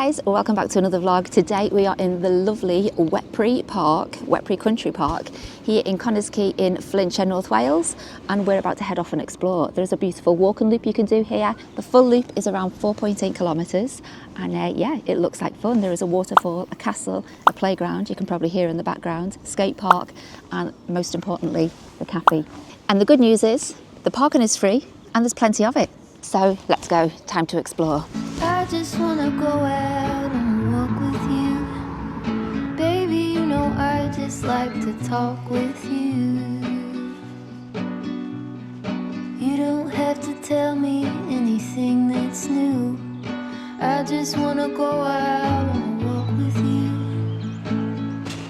guys, welcome back to another vlog. Today we are in the lovely Wepre Park, Wepre Country Park, here in Connors Quay in Flintshire, North Wales, and we're about to head off and explore. There's a beautiful walking loop you can do here. The full loop is around 4.8 kilometres, and yeah, it looks like fun. There is a waterfall, a castle, a playground, you can probably hear in the background, skate park, and most importantly, the café. And the good news is, the parking is free, and there's plenty of it. So let's go, time to explore. I just wanna go out and walk with you. Baby, you know I just like to talk with you. You don't have to tell me anything that's new. I just wanna go out and walk with you.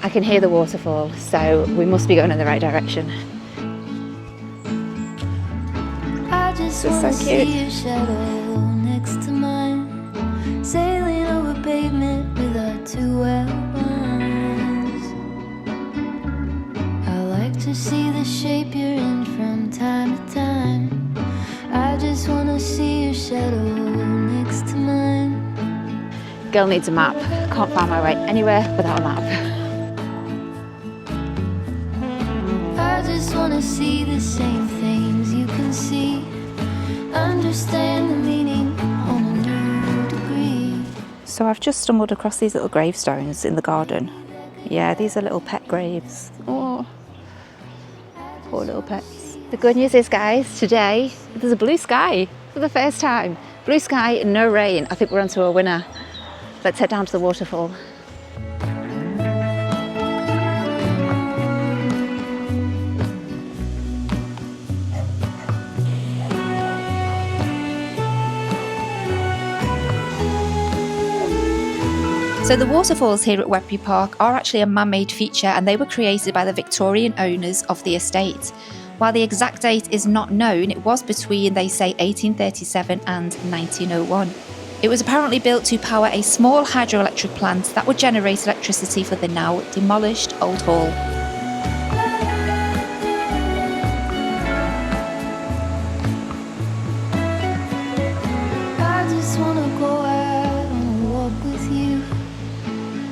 I can hear the waterfall, so we must be going in the right direction. I just wanna see your shadow next to mine, sailing over pavement with our two outlines. I like to see the shape you're in from time to time. I just wanna see your shadow next to mine. Girl needs a map. Can't find my way anywhere without a map. I just wanna see the same things you can see, understand the meaning on a new degree. So I've just stumbled across these little gravestones in the garden. Yeah, these are little pet graves. Oh, poor little pets. The good news is, guys, today there's a blue sky for the first time. Blue sky, no rain. I think we're onto a winner. Let's head down to the waterfall. So the waterfalls here at Wepre Park are actually a man-made feature, and they were created by the Victorian owners of the estate. While the exact date is not known, it was between, they say, 1837 and 1901. It was apparently built to power a small hydroelectric plant that would generate electricity for the now demolished Old Hall. I just wanna go out and walk with you.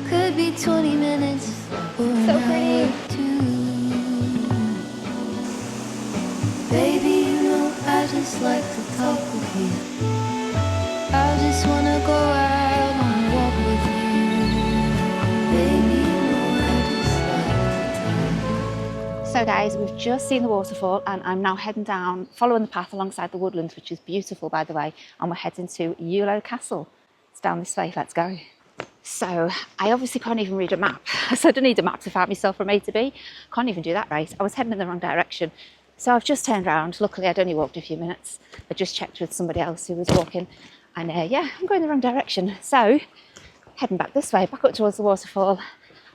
Could be 20 minutes or an hour or two. Baby, you know I just like to talk with you. I just wanna go out and walk with you. Baby, you know I just like to talk. So guys, we've just seen the waterfall, and I'm now heading down, following the path alongside the Woodland, which is beautiful, by the way, and we're heading to Ewloe Castle. It's down this way, let's go. So I obviously can't even read a map, so I don't need a map to find myself from A to B. Can't even do that right. I was heading in the wrong direction. So I've just turned around. Luckily I'd only walked a few minutes. I just checked with somebody else who was walking, and yeah, I'm going the wrong direction. So heading back this way, back up towards the waterfall,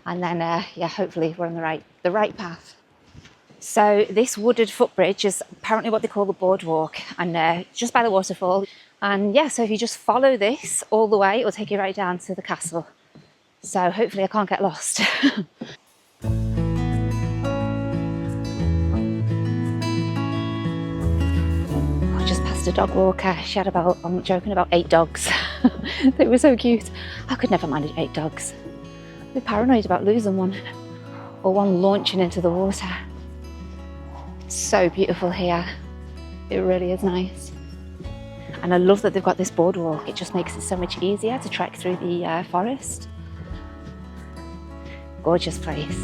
and then yeah, hopefully we're on the right path. So this wooded footbridge is apparently what they call the boardwalk, and just by the waterfall. And yeah, so if you just follow this all the way, it'll take you right down to the castle. So hopefully I can't get lost. I just passed a dog walker. She had about, I'm not joking, about 8 dogs. They were so cute. I could never manage 8 dogs. I'd be paranoid about losing one, or one launching into the water. So beautiful here. It really is nice. And I love that they've got this boardwalk. It just makes it so much easier to trek through the forest. Gorgeous place.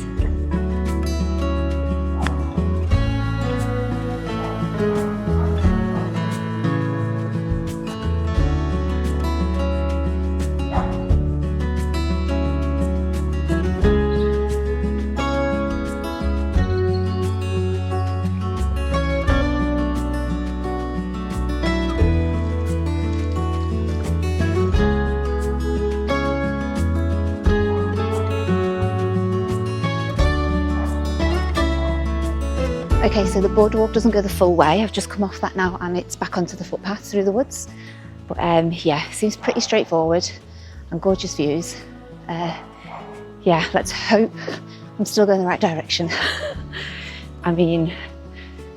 Okay, so the boardwalk doesn't go the full way. I've just come off that now, and it's back onto the footpath through the woods. But yeah, seems pretty straightforward and gorgeous views. Yeah, let's hope I'm still going the right direction. I mean,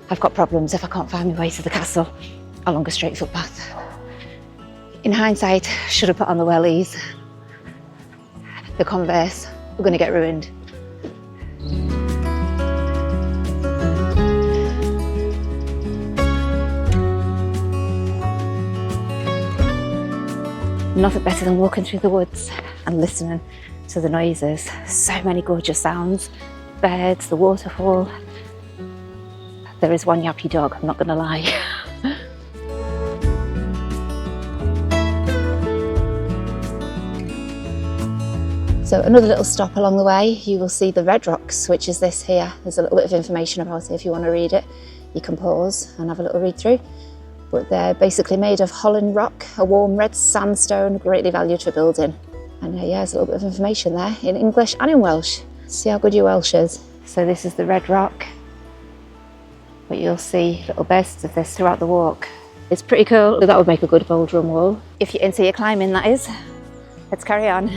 I've got problems if I can't find my way to the castle along a straight footpath. In hindsight, should have put on the wellies. the converse, we're going to get ruined. Nothing better than walking through the woods and listening to the noises. So many gorgeous sounds. Birds, the waterfall. There is one yappy dog, I'm not going to lie. So another little stop along the way, you will see the Red Rocks, which is this here. There's a little bit of information about it if you want to read it. You can pause and have a little read through. But they're basically made of Holland rock, a warm red sandstone, greatly valued for building. And yeah, there's a little bit of information there in English and in Welsh. See how good your Welsh is. So this is the Red Rock, but you'll see little bursts of this throughout the walk. It's pretty cool. That would make a good boulder run wall. If you're into your climbing, that is. Let's carry on.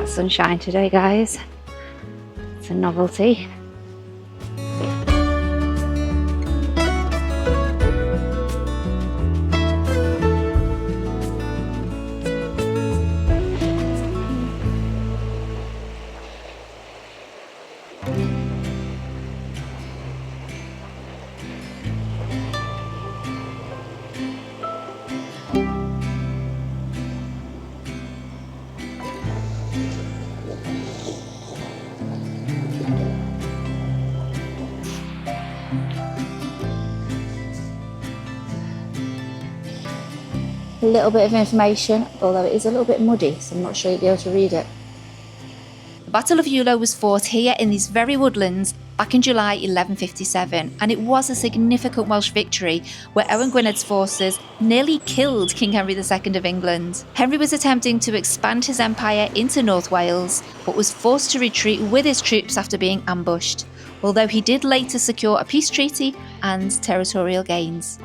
Sunshine today, guys. It's a novelty. A little bit of information, although it is a little bit muddy, so I'm not sure you'll be able to read it. The Battle of Ewloe was fought here in these very woodlands back in July 1157, and it was a significant Welsh victory where Owain Gwyned's forces nearly killed King Henry II of England. Henry was attempting to expand his empire into North Wales, but was forced to retreat with his troops after being ambushed, although he did later secure a peace treaty and territorial gains.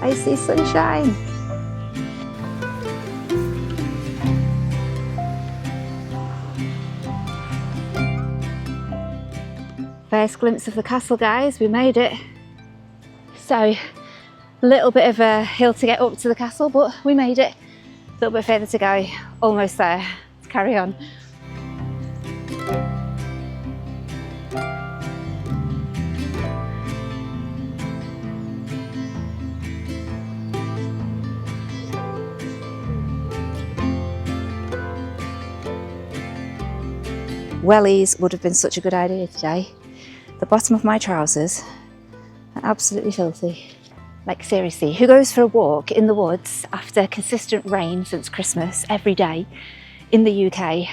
I see sunshine. First glimpse of the castle, guys, we made it. So, a little bit of a hill to get up to the castle, but we made it. A little bit further to go, almost there. Let's carry on. Wellies would have been such a good idea today. The bottom of my trousers are absolutely filthy. Like seriously, who goes for a walk in the woods after consistent rain since Christmas every day in the UK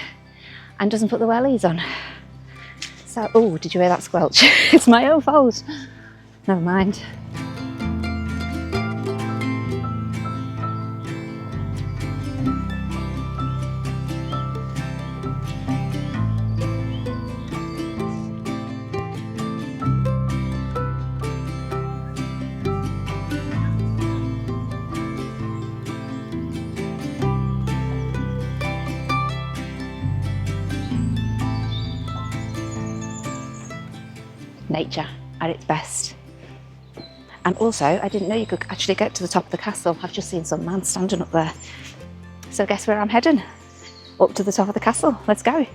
and doesn't put the wellies on? So, oh, did you hear that squelch? It's my own fault. Never mind. Nature at its best. And also, I didn't know you could actually get to the top of the castle. I've just seen some man standing up there. So guess where I'm heading? Up to the top of the castle. Let's go.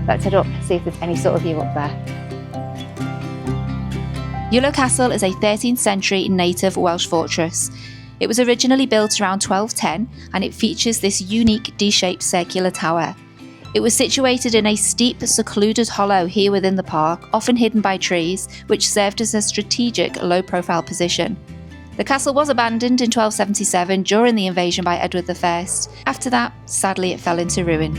Let's head up, see if there's any sort of view up there. Ewloe Castle is a 13th century native Welsh fortress. It was originally built around 1210 and it features this unique D-shaped circular tower. It was situated in a steep, secluded hollow here within the park, often hidden by trees, which served as a strategic low-profile position. The castle was abandoned in 1277 during the invasion by Edward I. After that, sadly, it fell into ruin.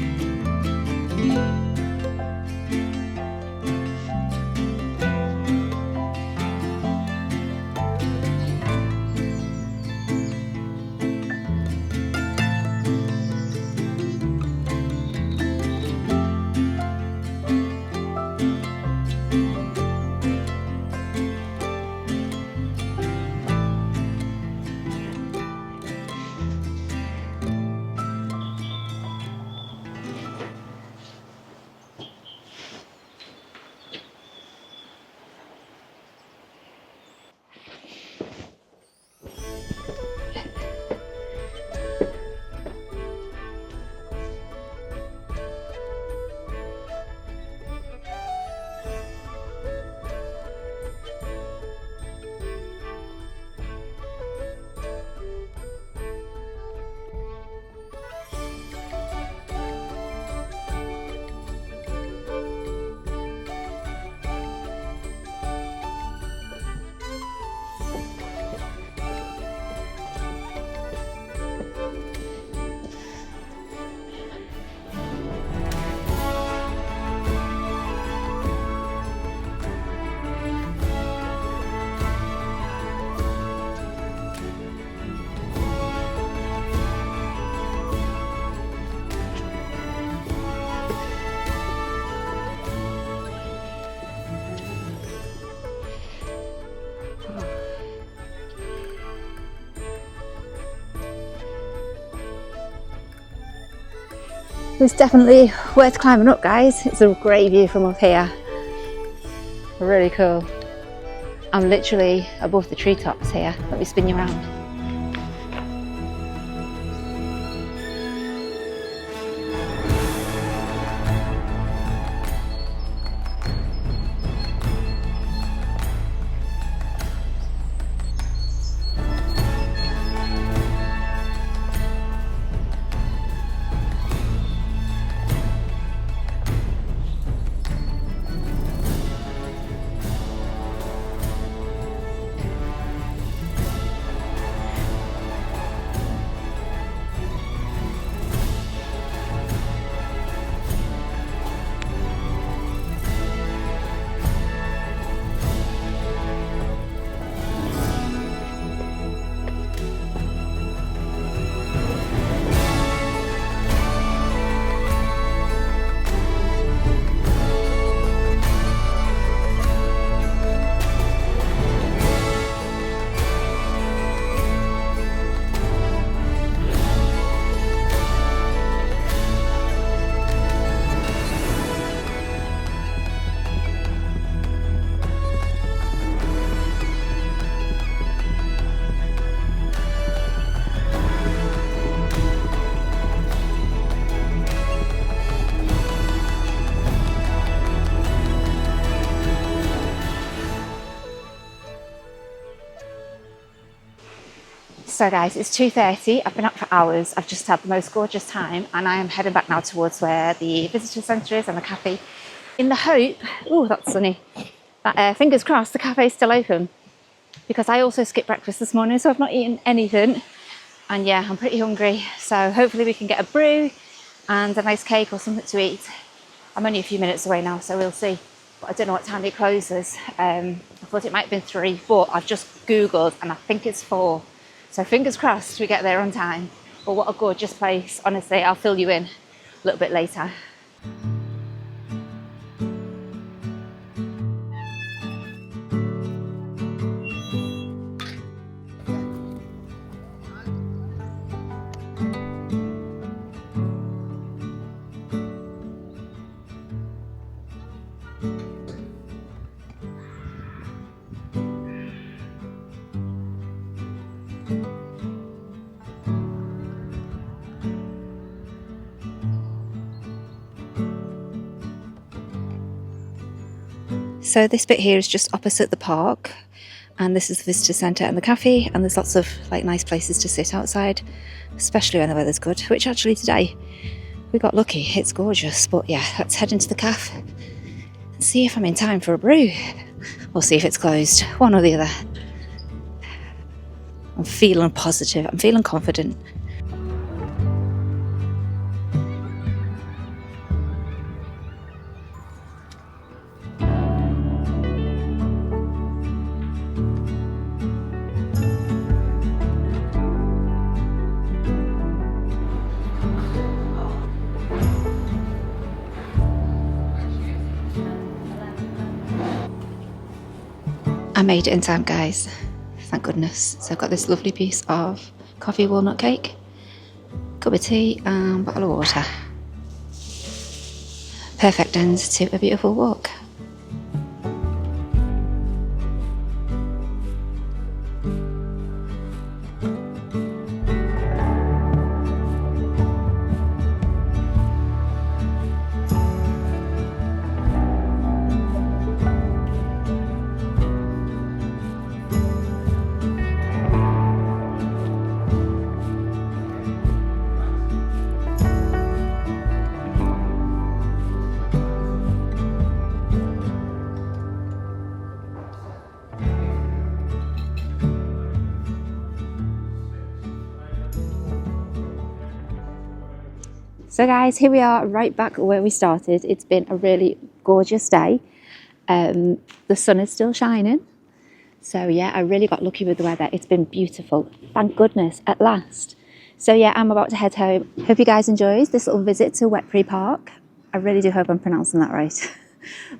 It's definitely worth climbing up, guys. It's a great view from up here. Really cool. I'm literally above the treetops here. Let me spin you around. So guys, it's 2:30. I've been up for hours. I've just had the most gorgeous time and I am heading back now towards where the visitor centre is and the cafe, in the hope, oh that's sunny, that fingers crossed the cafe is still open, because I also skipped breakfast this morning, so I've not eaten anything, and yeah, I'm pretty hungry, so hopefully we can get a brew and a nice cake or something to eat. I'm only a few minutes away now, so we'll see, but I don't know what time it closes. I thought it might have been 3, but I've just googled and I think it's 4. So fingers crossed we get there on time. But what a gorgeous place. Honestly, I'll fill you in a little bit later. So this bit here is just opposite the park, and this is the visitor centre and the cafe, and there's lots of like nice places to sit outside, especially when the weather's good, which actually today we got lucky. It's gorgeous. But yeah, let's head into the cafe and see if I'm in time for a brew, or see if it's closed, one or the other. I'm feeling positive, I'm feeling confident. I made it in time, guys, thank goodness. So I've got this lovely piece of coffee walnut cake, cup of tea and bottle of water. Perfect end to a beautiful walk. So guys, here we are right back where we started. It's been a really gorgeous day. The sun is still shining. So yeah, I really got lucky with the weather. It's been beautiful. Thank goodness, at last. So yeah, I'm about to head home. Hope you guys enjoyed this little visit to Wepre Park. I really do hope I'm pronouncing that right.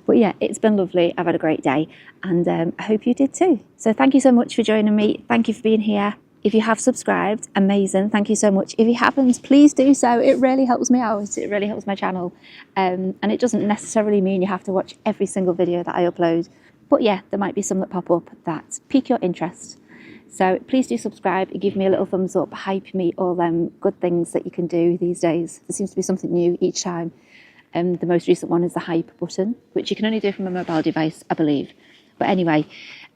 But yeah, it's been lovely. I've had a great day and I hope you did too. So thank you so much for joining me. Thank you for being here. If you have subscribed, amazing, thank you so much. If you haven't, please do so. It really helps me out. It really helps my channel. And it doesn't necessarily mean you have to watch every single video that I upload. But yeah, there might be some that pop up that pique your interest. So please do subscribe and give me a little thumbs up, hype me, all them good things that you can do these days. There seems to be something new each time. The most recent one is the hype button, which you can only do from a mobile device, I believe. But anyway,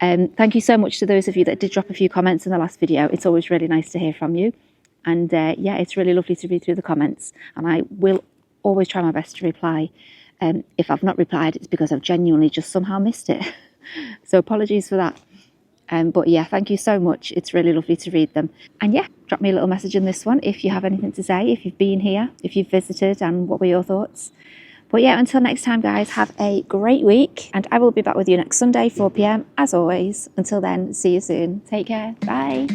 thank you so much to those of you that did drop a few comments in the last video. It's always really nice to hear from you. And yeah, it's really lovely to read through the comments. And I will always try my best to reply. If I've not replied, it's because I've genuinely just somehow missed it. So apologies for that. But yeah, thank you so much. It's really lovely to read them. And yeah, drop me a little message in this one if you have anything to say, if you've been here, if you've visited, and what were your thoughts. But yeah, until next time, guys, have a great week. And I will be back with you next Sunday, 4 p.m, as always. Until then, see you soon. Take care. Bye.